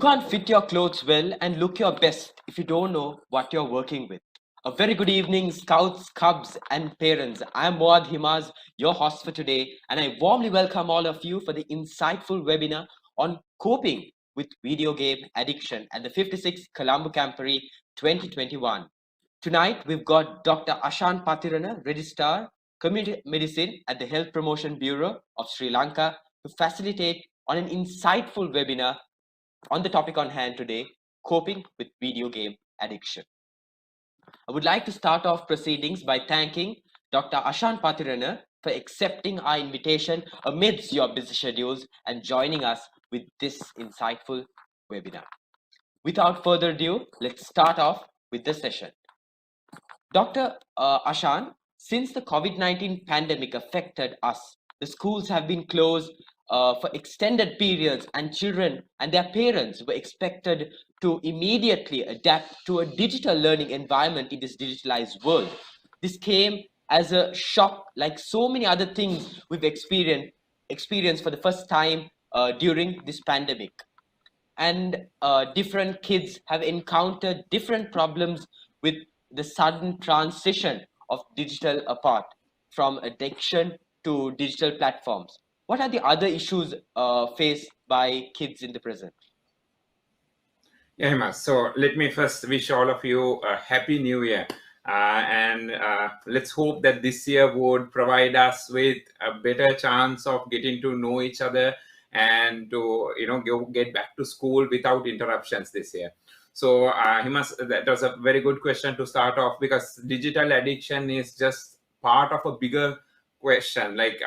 can't fit your clothes well and look your best if you don't know what you're working with. A very good evening, scouts, cubs, and parents. I'm Moad Himaz, your host for today, and I warmly welcome all of you for the insightful webinar on coping with video game addiction at the 56th Colombo Camporee 2021. Tonight, we've got Dr. Ashan Pathirana, Registrar, Community Medicine at the Health Promotion Bureau of Sri Lanka, to facilitate on an insightful webinar on the topic on hand today, coping with video game addiction. I would like to start off proceedings by thanking Dr. Ashan Pathirana for accepting our invitation amidst your busy schedules and joining us with this insightful webinar. Without further ado, let's start off with the session. Dr. Ashan, since the COVID-19 pandemic affected us, the schools have been closed for extended periods, and children and their parents were expected to immediately adapt to a digital learning environment in this digitalized world. This came as a shock, like so many other things we've experienced for the first time during this pandemic. And different kids have encountered different problems with the sudden transition of digital apart from addiction to digital platforms. What are the other issues faced by kids in the present? Yeah, Hima. So let me first wish all of you a happy new year. And let's hope that this year would provide us with a better chance of getting to know each other and to get back to school without interruptions this year. So that was a very good question to start off, because digital addiction is just part of a bigger question. Like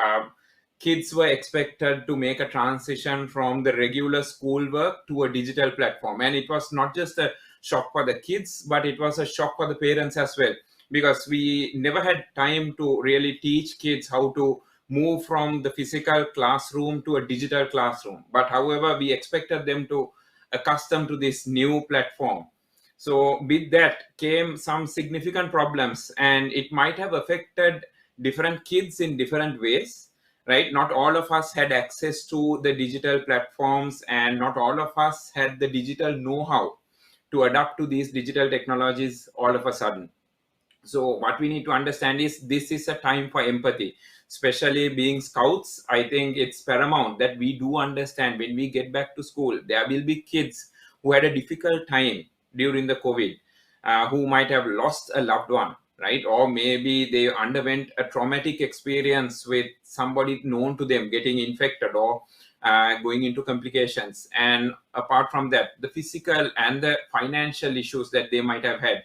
kids were expected to make a transition from the regular schoolwork to a digital platform, and it was not just a shock for the kids, but it was a shock for the parents as well, because we never had time to really teach kids how to move from the physical classroom to a digital classroom. But however, we expected them to accustom to this new platform. So with that came some significant problems, and it might have affected different kids in different ways. Right? Not all of us had access to the digital platforms, and not all of us had the digital know-how to adapt to these digital technologies all of a sudden. So what we need to understand is this is a time for empathy, especially being scouts. I think it's paramount that we do understand when we get back to school, there will be kids who had a difficult time during the COVID, who might have lost a loved one, right? Or maybe they underwent a traumatic experience with somebody known to them getting infected or going into complications. And apart from that, the physical and the financial issues that they might have had.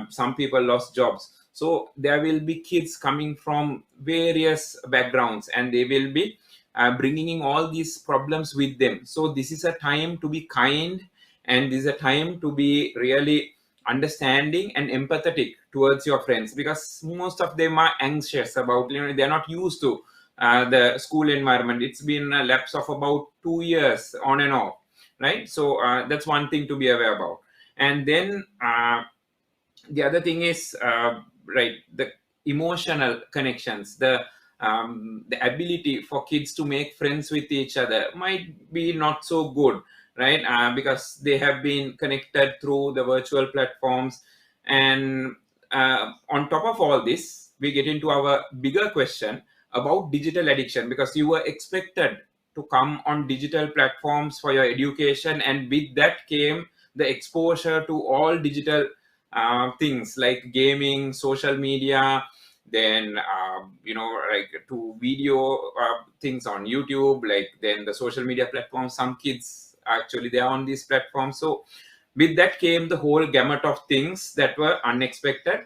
Some people lost jobs. So there will be kids coming from various backgrounds, and they will be bringing in all these problems with them. So this is a time to be kind, and this is a time to be really understanding and empathetic towards your friends, because most of them are anxious about, they're not used to the school environment. It's been a lapse of about 2 years on and off, right? So that's one thing to be aware about. And then the other thing is right, the emotional connections, the ability for kids to make friends with each other might be not so good, right? Because they have been connected through the virtual platforms. And on top of all this, we get into our bigger question about digital addiction, because you were expected to come on digital platforms for your education, and with that came the exposure to all digital things like gaming, social media, then like to video things on YouTube, like then the social media platforms. Some kids actually, they are on these platforms. So with that came the whole gamut of things that were unexpected,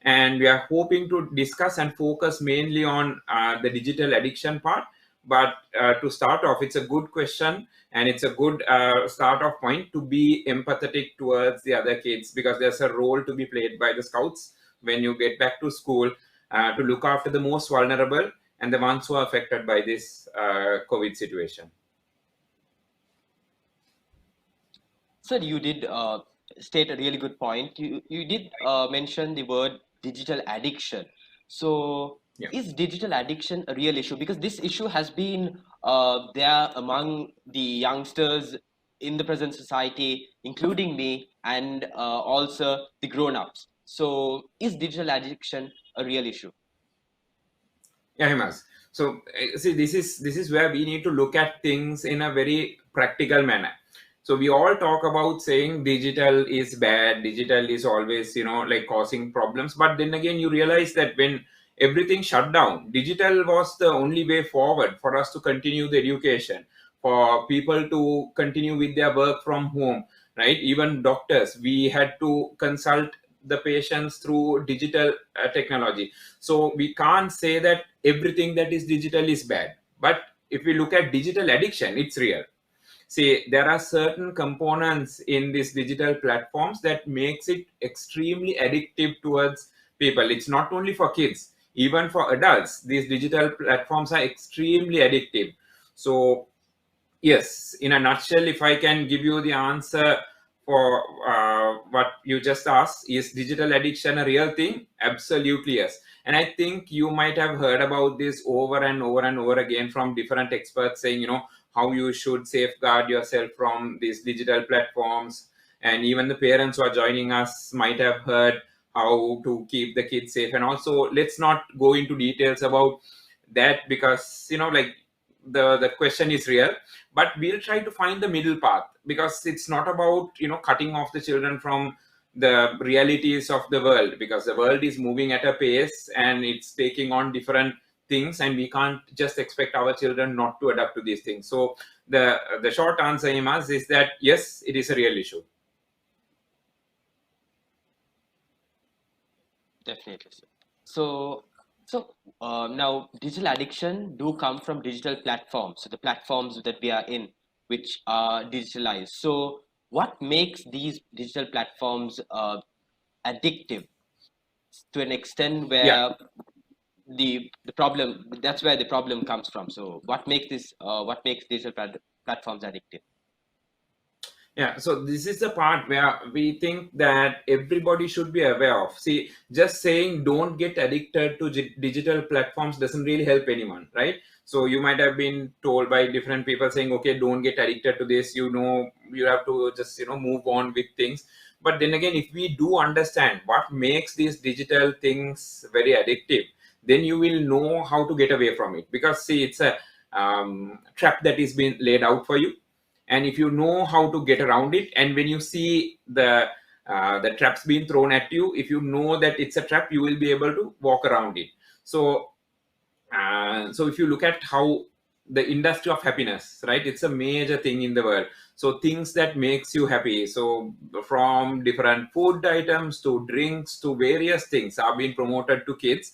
and we are hoping to discuss and focus mainly on the digital addiction part. But to start off, it's a good question, and it's a good start off point to be empathetic towards the other kids, because there's a role to be played by the scouts when you get back to school to look after the most vulnerable and the ones who are affected by this COVID situation. Sir, you did state a really good point. You did mention the word digital addiction. So Yeah. is digital addiction a real issue? Because this issue has been there among the youngsters in the present society, including me and also the grown-ups. So is digital addiction a real issue? Yeah, Himas. So see, this is where we need to look at things in a very practical manner. So we all talk about saying digital is bad, digital is always, like causing problems. But then again, you realize that when everything shut down, digital was the only way forward for us to continue the education, for people to continue with their work from home, right? Even doctors, we had to consult the patients through digital technology. So we can't say that everything that is digital is bad. But if we look at digital addiction, it's real. See, there are certain components in these digital platforms that makes it extremely addictive towards people. It's not only for kids, even for adults. These digital platforms are extremely addictive. So yes, in a nutshell, if I can give you the answer for what you just asked, is digital addiction a real thing? Absolutely yes. And I think you might have heard about this over and over and over again from different experts saying, how you should safeguard yourself from these digital platforms. And even the parents who are joining us might have heard how to keep the kids safe. And also, let's not go into details about that because, like the question is real, but we'll try to find the middle path, because it's not about cutting off the children from the realities of the world, because the world is moving at a pace and it's taking on different things, and we can't just expect our children not to adapt to these things. So the short answer, Imas, is that yes, it is a real issue. Definitely. So now digital addiction do come from digital platforms. So the platforms that we are in, which are digitalized. So what makes these digital platforms addictive to an extent Yeah. where the problem, that's where the problem comes from. So what makes digital platforms addictive? Yeah, so this is the part where we think that everybody should be aware of. See, just saying don't get addicted to digital platforms doesn't really help anyone, right? So you might have been told by different people saying, okay, don't get addicted to this. You have to just, move on with things. But then again, if we do understand what makes these digital things very addictive, then you will know how to get away from it. Because see, it's a trap that is being laid out for you, and if you know how to get around it, and when you see the traps being thrown at you, if you know that it's a trap, you will be able to walk around it. So if you look at how the industry of happiness, right, it's a major thing in the world. So things that makes you happy, so from different food items to drinks to various things are being promoted to kids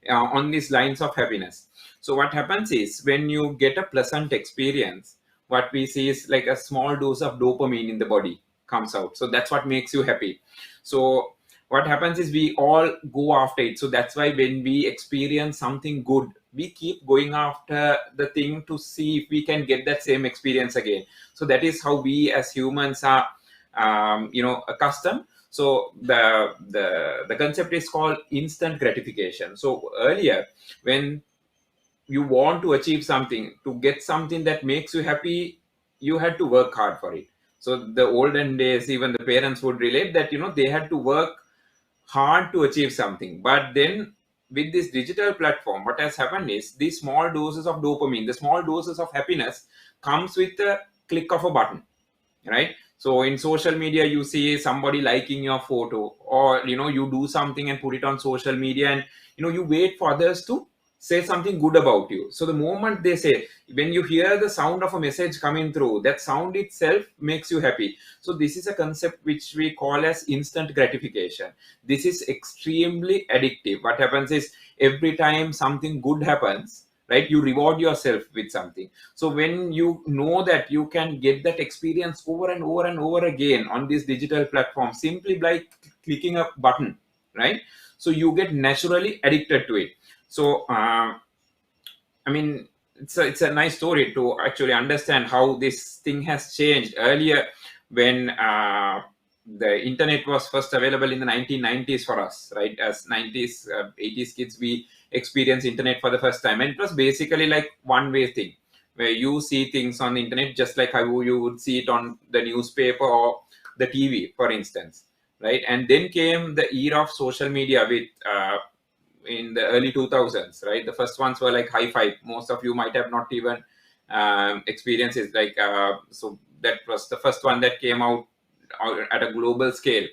on these lines of happiness. So what happens is, when you get a pleasant experience, what we see is like a small dose of dopamine in the body comes out. So that's what makes you happy. So what happens is we all go after it. So that's why when we experience something good, we keep going after the thing to see if we can get that same experience again. So that is how we as humans are accustomed. So the concept is called instant gratification. So earlier, when you want to achieve something, to get something that makes you happy, you had to work hard for it. So the olden days, even the parents would relate that they had to work hard to achieve something. But then with this digital platform, what has happened is these small doses of dopamine, the small doses of happiness, comes with the click of a button, right? So in social media, you see somebody liking your photo, or you do something and put it on social media, and you wait for others to say something good about you. So the moment they say, when you hear the sound of a message coming through, that sound itself makes you happy. So this is a concept which we call as instant gratification. This is extremely addictive. What happens is, every time something good happens, right, you reward yourself with something. So when you know that you can get that experience over and over and over again on this digital platform simply by clicking a button, right, so you get naturally addicted to it. So I mean, it's a nice story to actually understand how this thing has changed. Earlier, when the internet was first available in the 1990s for us, right, as 90s 80s kids, we experienced internet for the first time, and it was basically like one way thing, where you see things on the internet just like how you would see it on the newspaper or the TV, for instance, right? And then came the era of social media with in the early 2000s, right? The first ones were like high five. Most of you might have not even experienced it. Like so that was the first one that came out at a global scale.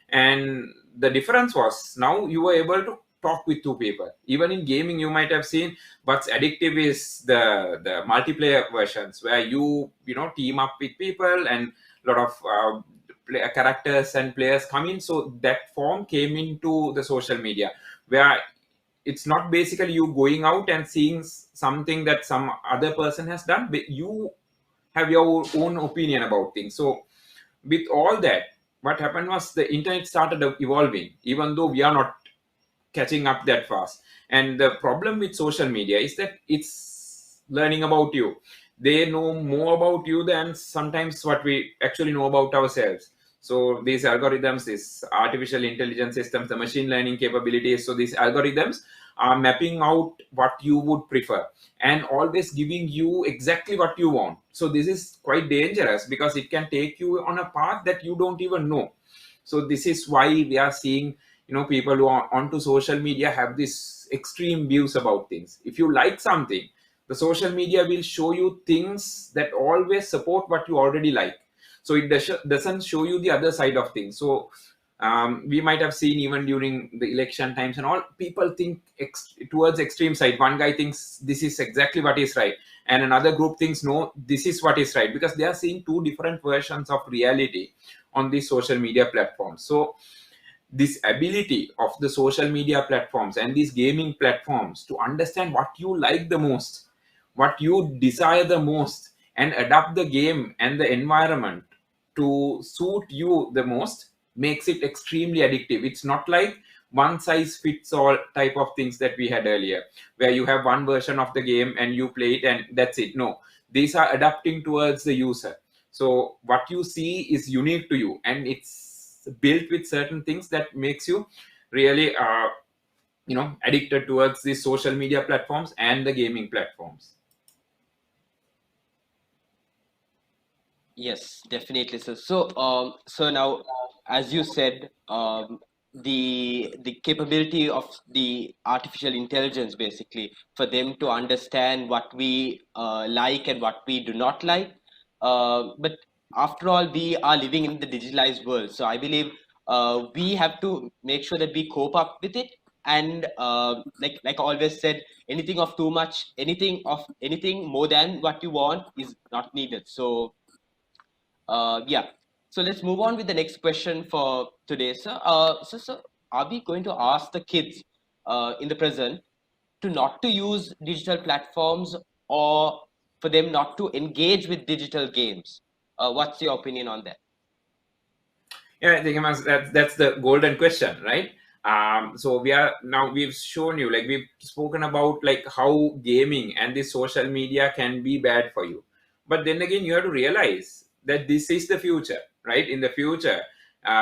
And the difference was now you were able to talk with two people. Even in gaming, you might have seen what's addictive is the multiplayer versions where you team up with people and a lot of characters and players come in. So that form came into the social media where it's not basically you going out and seeing something that some other person has done, but you have your own opinion about things. So with all that, what happened was the internet started evolving, even though we are not catching up that fast. And the problem with social media is that it's learning about you. They know more about you than sometimes what we actually know about ourselves. So these algorithms, these artificial intelligence systems, the machine learning capabilities, so these algorithms are mapping out what you would prefer and always giving you exactly what you want. So this is quite dangerous because it can take you on a path that you don't even know. So this is why we are seeing people who are onto social media have this extreme views about things. If you like something, the social media will show you things that always support what you already like. So it doesn't show you the other side of things. So we might have seen even during the election times and all, people think towards extreme side. One guy thinks this is exactly what is right, and another group thinks no, this is what is right, because they are seeing two different versions of reality on these social media platforms. So this ability of the social media platforms and these gaming platforms to understand what you like the most, what you desire the most, and adapt the game and the environment to suit you the most makes it extremely addictive. It's not like one size fits all type of things that we had earlier, where you have one version of the game and you play it and that's it. No, these are adapting towards the user. So what you see is unique to you, and it's built with certain things that makes you really addicted towards these social media platforms and the gaming platforms. Yes, definitely. So now, as you said, the capability of the artificial intelligence, basically, for them to understand what we like and what we do not like. But after all, we are living in the digitalized world, so I believe we have to make sure that we cope up with it. And like I always said, anything of too much, anything more than what you want is not needed. So yeah. So let's move on with the next question for today, sir. So are we going to ask the kids in the present to not to use digital platforms, or for them not to engage with digital games? What's your opinion on that? Yeah, I think that's the golden question, right? So we've shown you, like we've spoken about like how gaming and this social media can be bad for you. But then again, you have to realize that this is the future, right? In the future,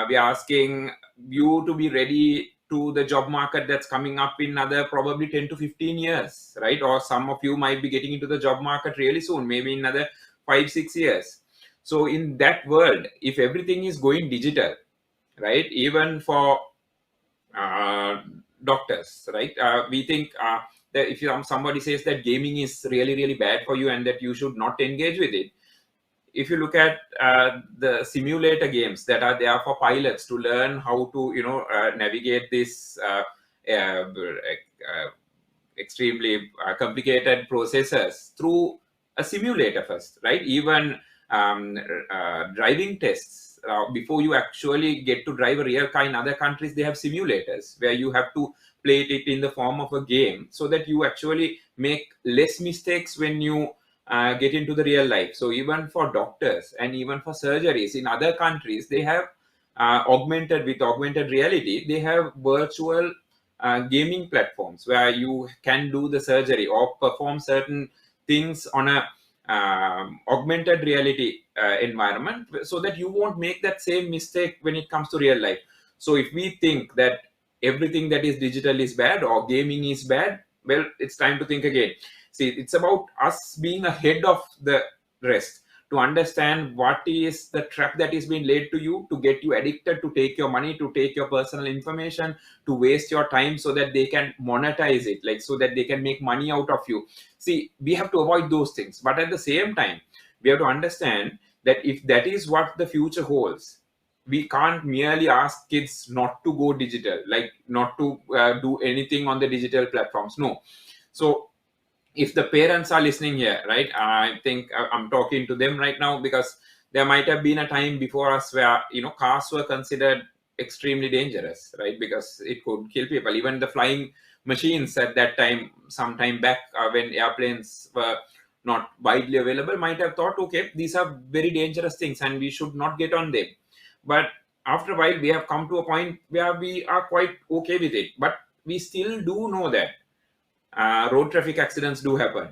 we are asking you to be ready to the job market that's coming up in another probably 10 to 15 years, right? Or some of you might be getting into the job market really soon, maybe in another 5 6 years. So in that world, if everything is going digital, right, even for uh, doctors, right, we think that if somebody says that gaming is really, really bad for you and that you should not engage with it, if you look at the simulator games that are there for pilots to learn how to, navigate this extremely complicated processes through a simulator first, right? Even driving tests before you actually get to drive a real car in other countries, they have simulators where you have to play it in the form of a game so that you actually make less mistakes when you get into the real life. So even for doctors and even for surgeries in other countries, they have augmented reality, they have virtual gaming platforms where you can do the surgery or perform certain things on a augmented reality environment, so that you won't make that same mistake when it comes to real life. So if we think that everything that is digital is bad or gaming is bad, well, it's time to think again. See, it's about us being ahead of the rest, to understand what is the trap that is being laid to you, to get you addicted, to take your money, to take your personal information, to waste your time so that they can monetize it, like so that they can make money out of you. See, we have to avoid those things, but at the same time we have to understand that if that is what the future holds, we can't merely ask kids not to go digital, like not to do anything on the digital platforms. No. So if the parents are listening here, right, I think I'm talking to them right now, because there might have been a time before us where, cars were considered extremely dangerous, right, because it could kill people. Even the flying machines at that time, some time back, when airplanes were not widely available, might have thought, okay, these are very dangerous things and we should not get on them. But after a while we have come to a point where we are quite okay with it, but we still do know that road traffic accidents do happen,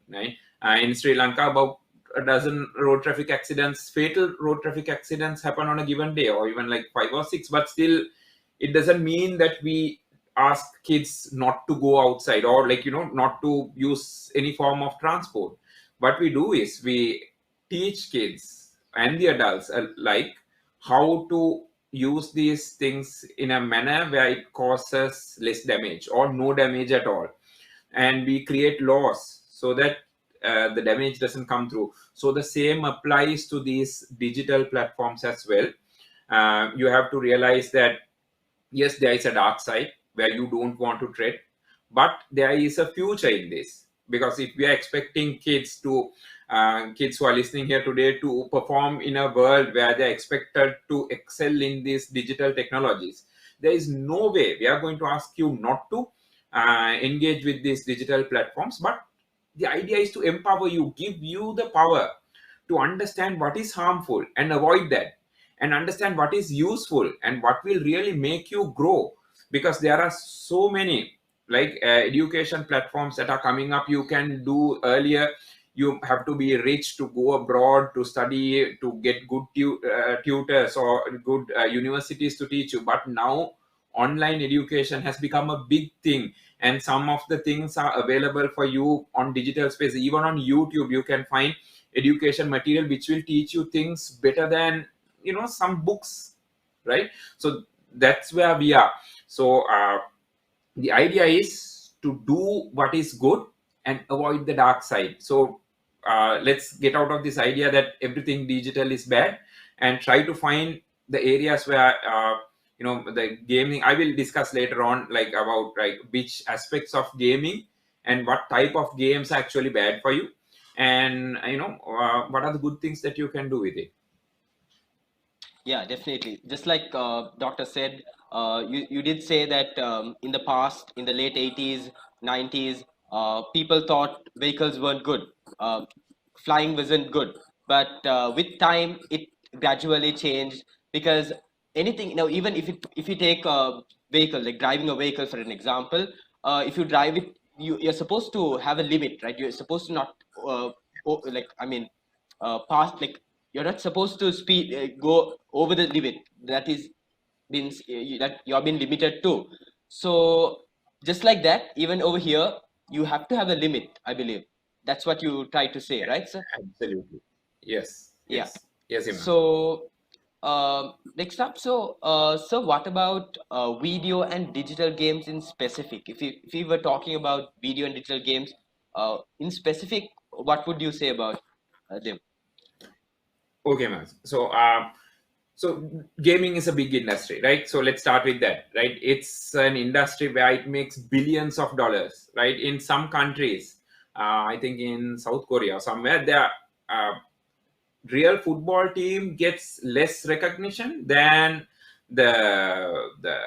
right? In Sri Lanka, about a dozen road traffic accidents, fatal road traffic accidents, happen on a given day, or even like 5 or 6. But still, it doesn't mean that we ask kids not to go outside, or like, not to use any form of transport. What we do is we teach kids and the adults alike how to use these things in a manner where it causes less damage or no damage at all, and we create laws so that the damage doesn't come through. So the same applies to these digital platforms as well. You have to realize that yes, there is a dark side where you don't want to tread, but there is a future in this. Because if we are expecting kids who are listening here today to perform in a world where they're expected to excel in these digital technologies, there is no way we are going to ask you not to engage with these digital platforms. But the idea is to empower you, give you the power to understand what is harmful and avoid that, and understand what is useful and what will really make you grow. Because there are so many like education platforms that are coming up. You can do earlier, you have to be rich to go abroad to study, to get good tutors or good universities to teach you. But now online education has become a big thing, and some of the things are available for you on digital space. Even on YouTube you can find education material which will teach you things better than some books, right? So that's where we are. So the idea is to do what is good and avoid the dark side. So let's get out of this idea that everything digital is bad, and try to find the areas where the gaming, I will discuss later on, like about like which aspects of gaming and what type of games are actually bad for you, and what are the good things that you can do with it. Yeah, definitely. Just like doctor said, you did say that in the past, in the late 80s, 90s, people thought vehicles weren't good. Flying wasn't good. But with time, it gradually changed, because anything, even if you take a vehicle, like driving a vehicle for an example, if you drive it, you're supposed to have a limit, right? You're supposed to not, like, I mean, past, like, you're not supposed to speed, go over the limit that is been that you're being limited to. So just like that, even over here, you have to have a limit, I believe. That's what you try to say, right, sir? Absolutely. Yes, Yeah. yes, Iman. So next up, so what about video and digital games in specific? If we were talking about video and digital games in specific, what would you say about them? Okay, man. So gaming is a big industry, right? So let's start with that, right? It's an industry where it makes billions of dollars, right? In some countries, I think in South Korea or somewhere, their real football team gets less recognition than the the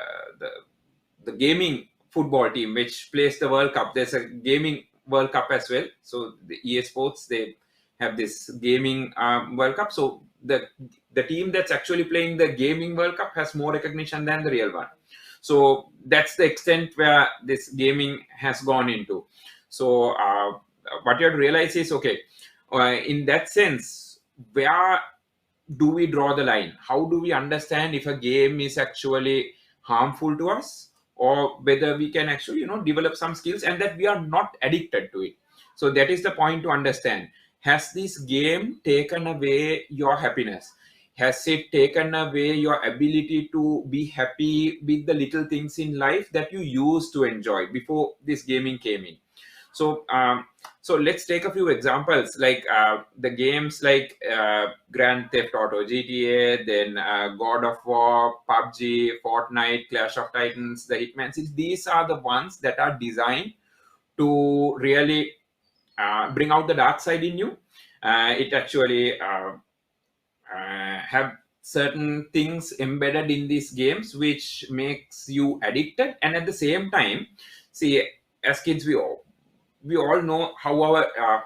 the gaming football team which plays the World Cup. There's a gaming World Cup as well. So the EA Sports, they have this gaming World Cup. So the team that's actually playing the gaming World Cup has more recognition than the real one. So that's the extent where this gaming has gone into. So what you have to realize is, okay, in that sense, where do we draw the line? How do we understand if a game is actually harmful to us, or whether we can actually develop some skills and that we are not addicted to it? So that is the point to understand. Has this game taken away your happiness? Has it taken away your ability to be happy with the little things in life that you used to enjoy before this gaming came in? So, so let's take a few examples, like the games like Grand Theft Auto, GTA, then God of War, PUBG, Fortnite, Clash of Titans, the Hitman series. These are the ones that are designed to really bring out the dark side in you. It actually have certain things embedded in these games which makes you addicted, and at the same time, see, as kids we all know how our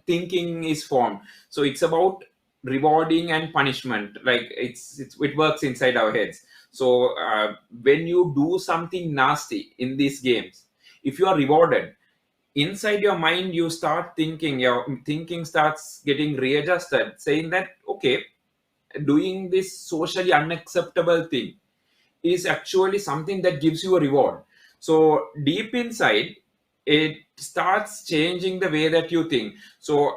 thinking is formed. So it's about rewarding and punishment, like it works inside our heads. So when you do something nasty in these games, if you are rewarded, inside your mind you start thinking, your thinking starts getting readjusted, saying that okay, doing this socially unacceptable thing is actually something that gives you a reward. So deep inside, it starts changing the way that you think. So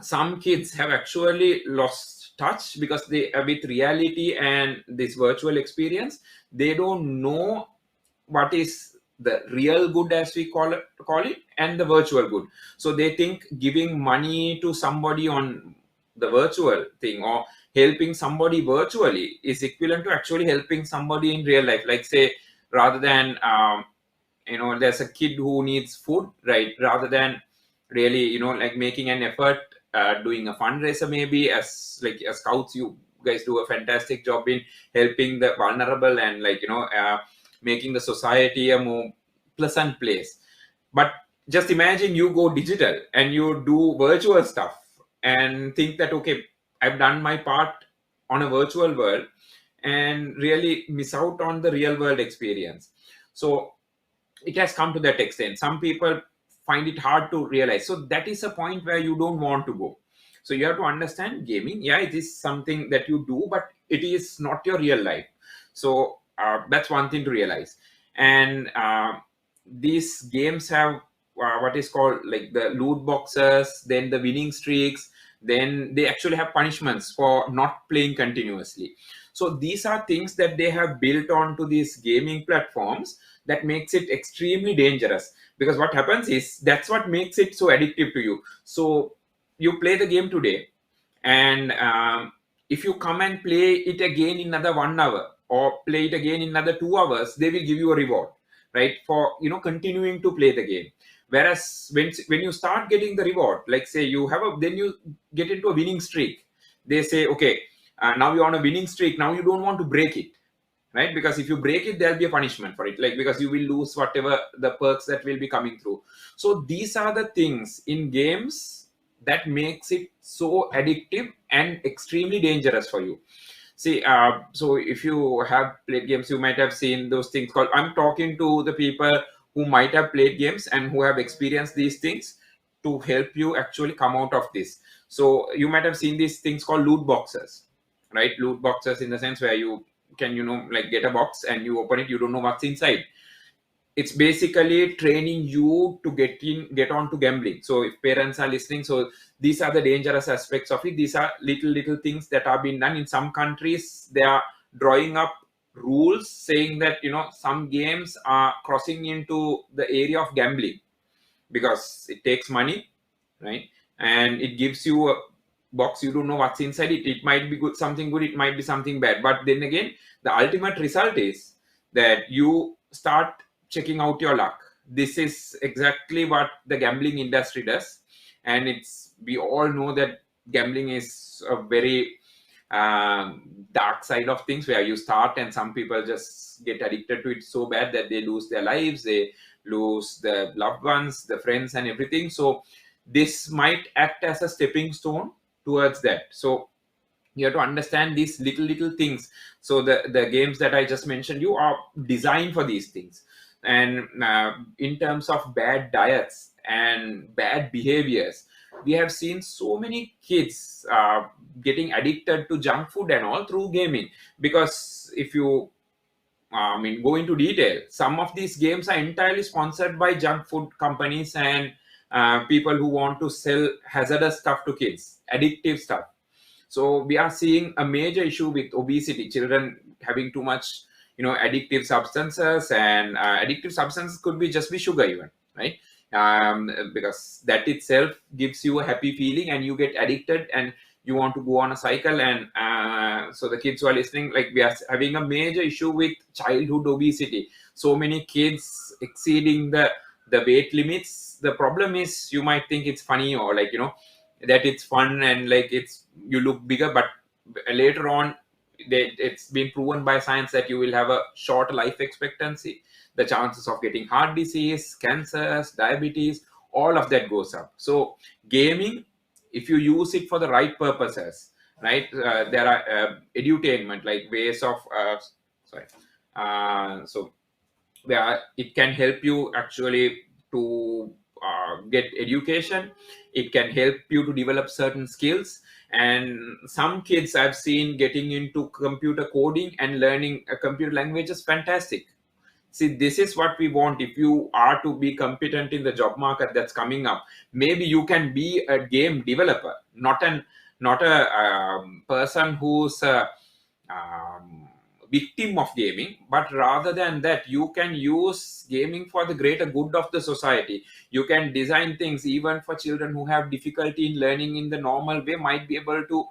some kids have actually lost touch because they with reality and this virtual experience, they don't know what is the real good, as we call it, and the virtual good. So they think giving money to somebody on the virtual thing or helping somebody virtually is equivalent to actually helping somebody in real life. Like say, rather than there's a kid who needs food, right? Rather than really like making an effort, doing a fundraiser, maybe as like as scouts, you guys do a fantastic job in helping the vulnerable and making the society a more pleasant place. But just imagine you go digital and you do virtual stuff and think that okay, I've done my part on a virtual world, and really miss out on the real world experience. So it has come to that extent. Some people find it hard to realize. So that is a point where you don't want to go. So you have to understand, gaming, yeah, it is something that you do, but it is not your real life. So that's one thing to realize. And these games have what is called like the loot boxes, then the winning streaks, then they actually have punishments for not playing continuously. So these are things that they have built onto these gaming platforms that makes it extremely dangerous, because what happens is that's what makes it so addictive to you. So you play the game today, and if you come and play it again in another 1 hour or play it again in another 2 hours, they will give you a reward, right, for continuing to play the game. Whereas when you start getting the reward, like say you have then you get into a winning streak, they say okay, now you're on a winning streak, now you don't want to break it, right? Because if you break it, there'll be a punishment for it, like because you will lose whatever the perks that will be coming through. So these are the things in games that makes it so addictive and extremely dangerous for you. See, so if you have played games, you might have seen those things called, I'm talking to the people who might have played games and who have experienced these things to help you actually come out of this. So you might have seen these things called loot boxes, right? Loot boxes in the sense where you can, like get a box and you open it, you don't know what's inside. It's basically training you to get on to gambling. So if parents are listening, so these are the dangerous aspects of it. These are little things that are being done in some countries. They are drawing up rules saying that some games are crossing into the area of gambling because it takes money, right? And it gives you a box, you don't know what's inside it. It might be good, something good, it might be something bad, but then again the ultimate result is that you start checking out your luck. This is exactly what the gambling industry does, and we all know that gambling is a very dark side of things, where you start and some people just get addicted to it so bad that they lose their lives, they lose their loved ones, the friends and everything. So this might act as a stepping stone towards that. So you have to understand these little things. So the games that I just mentioned you are designed for these things. And in terms of bad diets and bad behaviors, we have seen so many kids getting addicted to junk food and all through gaming. Because if you go into detail, some of these games are entirely sponsored by junk food companies and people who want to sell hazardous stuff to kids, addictive stuff. So we are seeing a major issue with obesity, children having too much, addictive substances. And addictive substances could be just be sugar even, right? Because that itself gives you a happy feeling and you get addicted and you want to go on a cycle. And so the kids who are listening, like, we are having a major issue with childhood obesity. So many kids exceeding the weight limits. The problem is, you might think it's funny, or like, that it's fun and like you look bigger, but later on it's been proven by science that you will have a short life expectancy. The chances of getting heart disease, cancers, diabetes, all of that goes up. So gaming, if you use it for the right purposes, right, there are edutainment, like ways of so where it can help you actually to get education. It can help you to develop certain skills. And some kids I've seen getting into computer coding and learning a computer language is fantastic. See, this is what we want. If you are to be competent in the job market that's coming up, maybe you can be a game developer, not a person who's a victim of gaming, but rather than that, you can use gaming for the greater good of the society. You can design things even for children who have difficulty in learning in the normal way, might be able to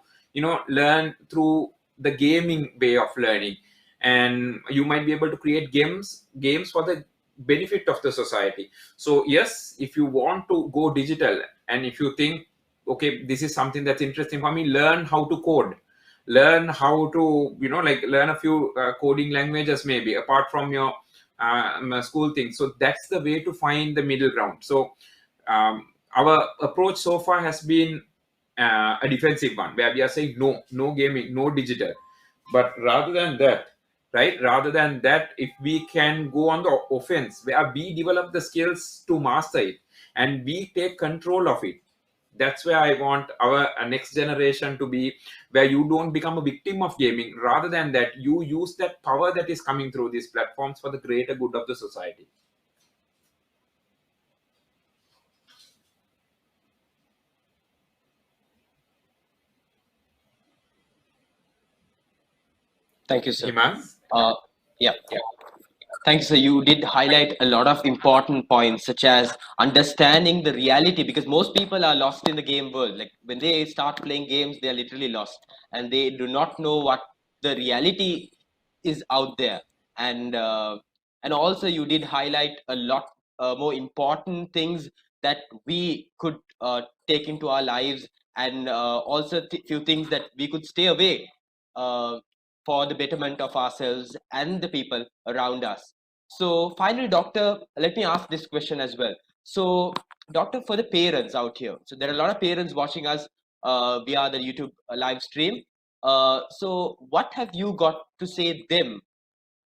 learn through the gaming way of learning. And you might be able to create games for the benefit of the society. So yes, if you want to go digital, and if you think, okay, this is something that's interesting for me, learn how to code, learn how to learn a few coding languages, maybe apart from your school thing. So that's the way to find the middle ground. So our approach so far has been a defensive one, where we are saying no gaming, no digital. But rather than that, if we can go on the offense, where we develop the skills to master it and we take control of it, that's where I want our next generation to be, where you don't become a victim of gaming. Rather than that, you use that power that is coming through these platforms for the greater good of the society. Thank you, sir. Himaz? Yeah. Thank you, sir. You did highlight a lot of important points, such as understanding the reality, because most people are lost in the game world. Like when they start playing games, they are literally lost, and they do not know what the reality is out there. And also, you did highlight a lot more important things that we could take into our lives, and also few things that we could stay away uh, for the betterment of ourselves and the people around us. So finally, doctor, let me ask this question as well. So, doctor, for the parents out here, so there are a lot of parents watching us via the YouTube live stream. So what have you got to say them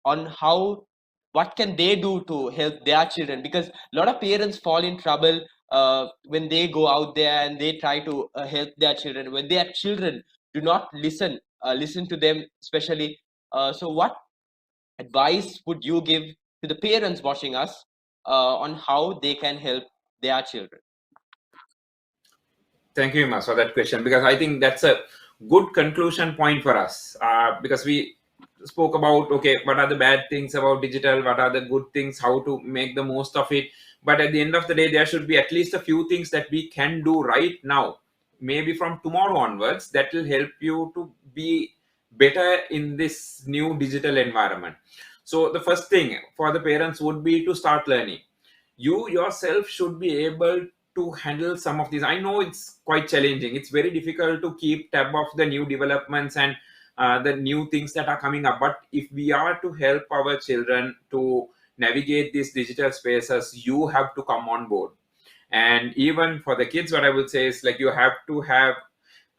on how, what can they do to help their children? Because a lot of parents fall in trouble when they go out there and they try to help their children, when their children do not listen to them, especially. So what advice would you give to the parents watching us on how they can help their children? Thank you, Himaz, for that question, because I think that's a good conclusion point for us. Because we spoke about, okay, what are the bad things about digital, what are the good things, how to make the most of it. But at the end of the day, there should be at least a few things that we can do right now, maybe from tomorrow onwards, that will help you to be better in this new digital environment. So the first thing for the parents would be to start learning. You yourself should be able to handle some of these. I know it's quite challenging. It's very difficult to keep tab of the new developments and the new things that are coming up. But if we are to help our children to navigate these digital spaces, you have to come on board. And even for the kids, what I would say is, like, you have to have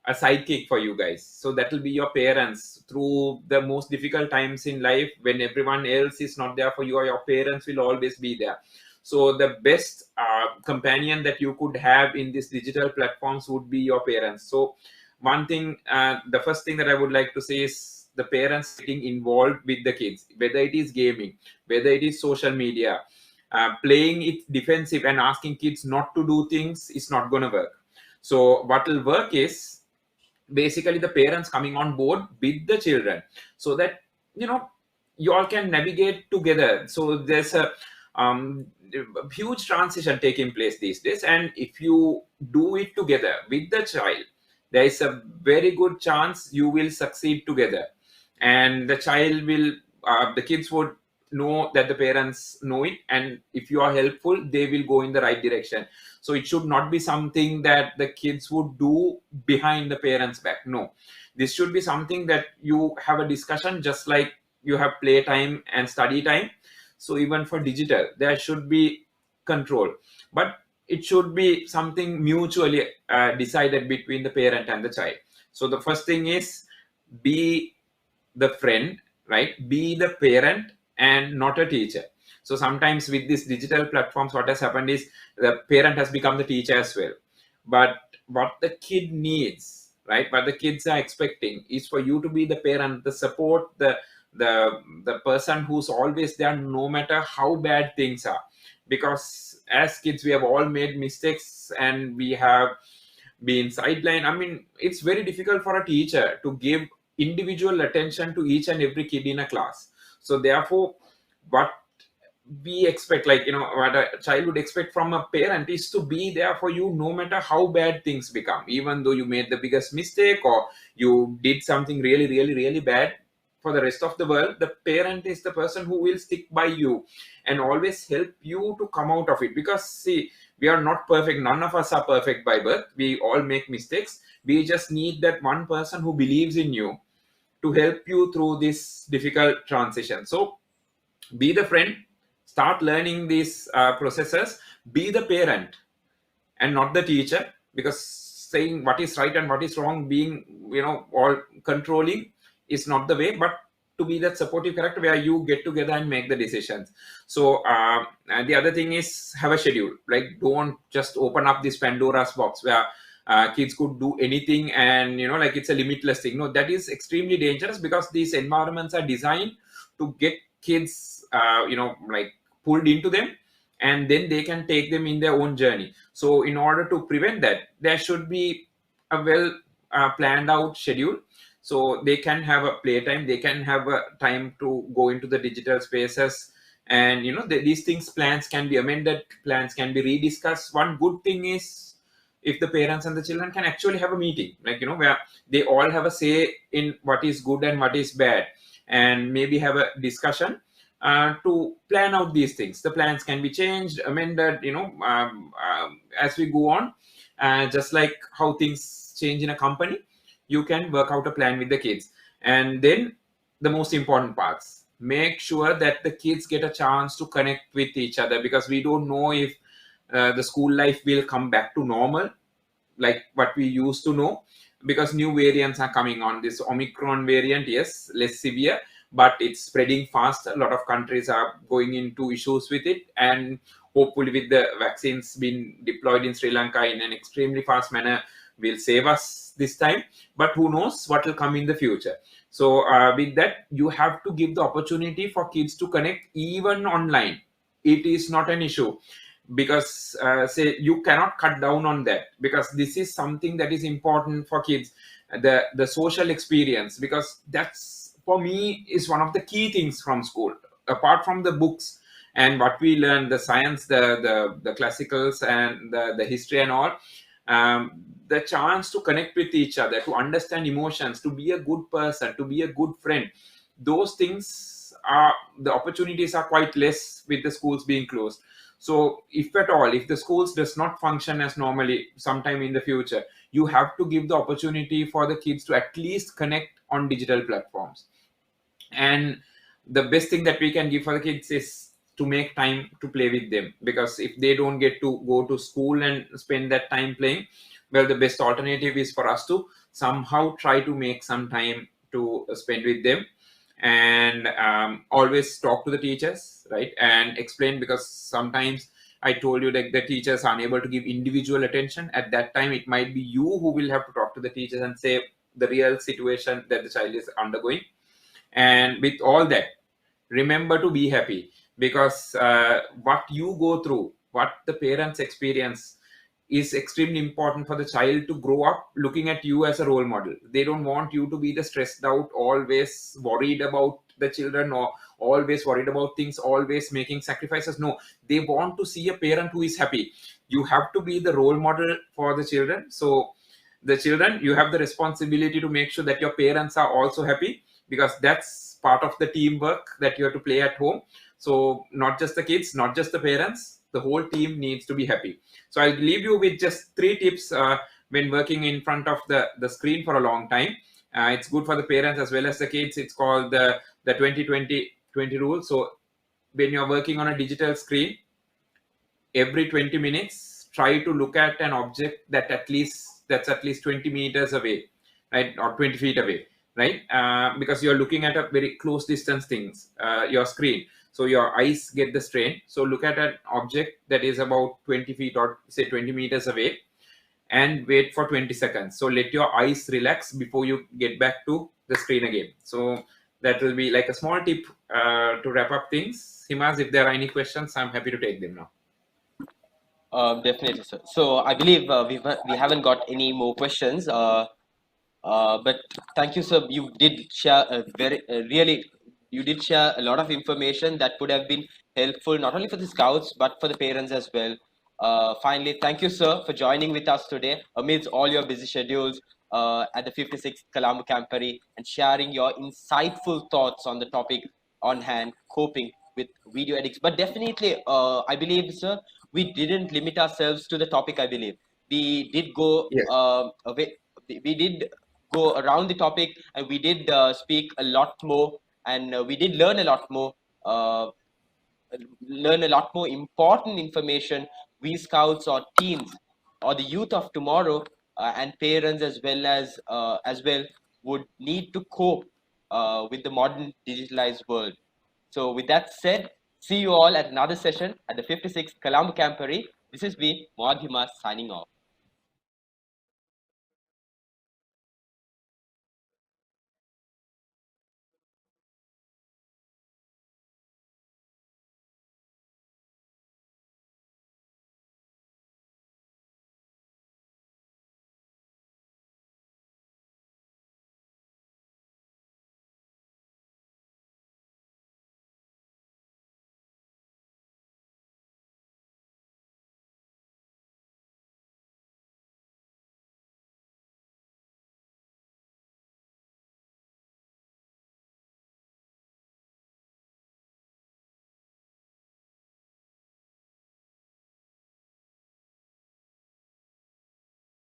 a sidekick for you guys. So that will be your parents through the most difficult times in life, when everyone else is not there for you, or your parents will always be there. So the best companion that you could have in these digital platforms would be your parents. So one thing, the first thing that I would like to say is the parents getting involved with the kids, whether it is gaming, whether it is social media. playing it defensive and asking kids not to do things is not going to work. So what will work is basically the parents coming on board with the children, so that you all can navigate together. So there's a huge transition taking place these days, and if you do it together with the child, there is a very good chance you will succeed together, and the child will the kids would know that the parents know it, and if you are helpful, they will go in the right direction. So it should not be something that the kids would do behind the parents back. No, this should be something that you have a discussion, just like you have play time and study time. So even for digital, there should be control, but it should be something mutually decided between the parent and the child. So the first thing is, be the friend, right? Be the parent and not a teacher. So sometimes with these digital platforms, what has happened is the parent has become the teacher as well. But what the kid needs, right, what the kids are expecting is for you to be the parent, the support, the person who's always there no matter how bad things are. Because as kids, we have all made mistakes and we have been sidelined. I mean, it's very difficult for a teacher to give individual attention to each and every kid in a class. So therefore, what we expect, like what a child would expect from a parent is to be there for you no matter how bad things become. Even though you made the biggest mistake or you did something really, really, really bad, for the rest of the world, the parent is the person who will stick by you and always help you to come out of it. Because see, we are not perfect, none of us are perfect by birth, we all make mistakes. We just need that one person who believes in you to help you through this difficult transition. So be the friend, start learning these processes, be the parent and not the teacher. Because saying what is right and what is wrong, being all controlling, is not the way. But to be that supportive character where you get together and make the decisions. So and the other thing is, have a schedule. Like, don't just open up this Pandora's box where kids could do anything and like it's a limitless thing. No, that is extremely dangerous, because these environments are designed to get kids like pulled into them, and then they can take them in their own journey. So in order to prevent that, there should be a well planned out schedule. So they can have a playtime, they can have a time to go into the digital spaces, and these things, plans can be amended, plans can be rediscussed. One good thing is, if the parents and the children can actually have a meeting, like where they all have a say in what is good and what is bad, and maybe have a discussion to plan out these things. The plans can be changed, amended, as we go on. Just like how things change in a company, you can work out a plan with the kids. And then the most important parts, make sure that the kids get a chance to connect with each other, because we don't know if the school life will come back to normal like what we used to know, because new variants are coming on. This Omicron variant, yes, less severe, but it's spreading fast. A lot of countries are going into issues with it, and hopefully with the vaccines being deployed in Sri Lanka in an extremely fast manner, will save us this time. But who knows what will come in the future. So with that, you have to give the opportunity for kids to connect even online. It is not an issue, because say you cannot cut down on that, because this is something that is important for kids, the social experience, because that's, for me, is one of the key things from school. Apart from the books and what we learn, the science, the classicals and the history and all, the chance to connect with each other, to understand emotions, to be a good person, to be a good friend, those things are, the opportunities are quite less with the schools being closed. So if at all, if the schools does not function as normally sometime in the future, you have to give the opportunity for the kids to at least connect on digital platforms. And the best thing that we can give for the kids is to make time to play with them, because if they don't get to go to school and spend that time playing, well, the best alternative is for us to somehow try to make some time to spend with them. And always talk to the teachers, right, and explain, because sometimes I told you that the teachers are unable to give individual attention. At that time, it might be you who will have to talk to the teachers and say the real situation that the child is undergoing. And with all that, remember to be happy, because what you go through, what the parents experience, is extremely important for the child to grow up looking at you as a role model. They don't want you to be the stressed out, always worried about the children, or always worried about things, always making sacrifices. No, they want to see a parent who is happy. You have to be the role model for the children. So the children, you have the responsibility to make sure that your parents are also happy, because that's part of the teamwork that you have to play at home. So not just the kids, not just the parents, the whole team needs to be happy. So I'll leave you with just 3 tips when working in front of the screen for a long time. It's good for the parents as well as the kids. It's called the 20-20-20 rule. So when you're working on a digital screen, every 20 minutes, try to look at an object that's at least 20 meters away, right, or 20 feet away, right? Because you're looking at a very close distance things, your screen, so your eyes get the strain. So look at an object that is about 20 feet or say 20 meters away, and wait for 20 seconds. So let your eyes relax before you get back to the screen again. So that will be like a small tip to wrap up things. Himas, if there are any questions, I'm happy to take them now. Definitely, sir. So I believe we haven't got any more questions. But thank you, sir. You did share a really, you did share a lot of information that would have been helpful not only for the scouts but for the parents as well. Finally, thank you, sir, for joining with us today amidst all your busy schedules at the 56th Colombo Camporee and sharing your insightful thoughts on the topic on hand, coping with video edits. But definitely, I believe, sir, we didn't limit ourselves to the topic. I believe we did go Yes. away. We did go around the topic, and we did speak a lot more, and we did learn a lot more, uh, important information we scouts or teens or the youth of tomorrow, and parents as well would need to cope with the modern digitalized world. So with that said, see you all at another session at the 56th Colombo Camporee. This is me, Mohad Himas, signing off.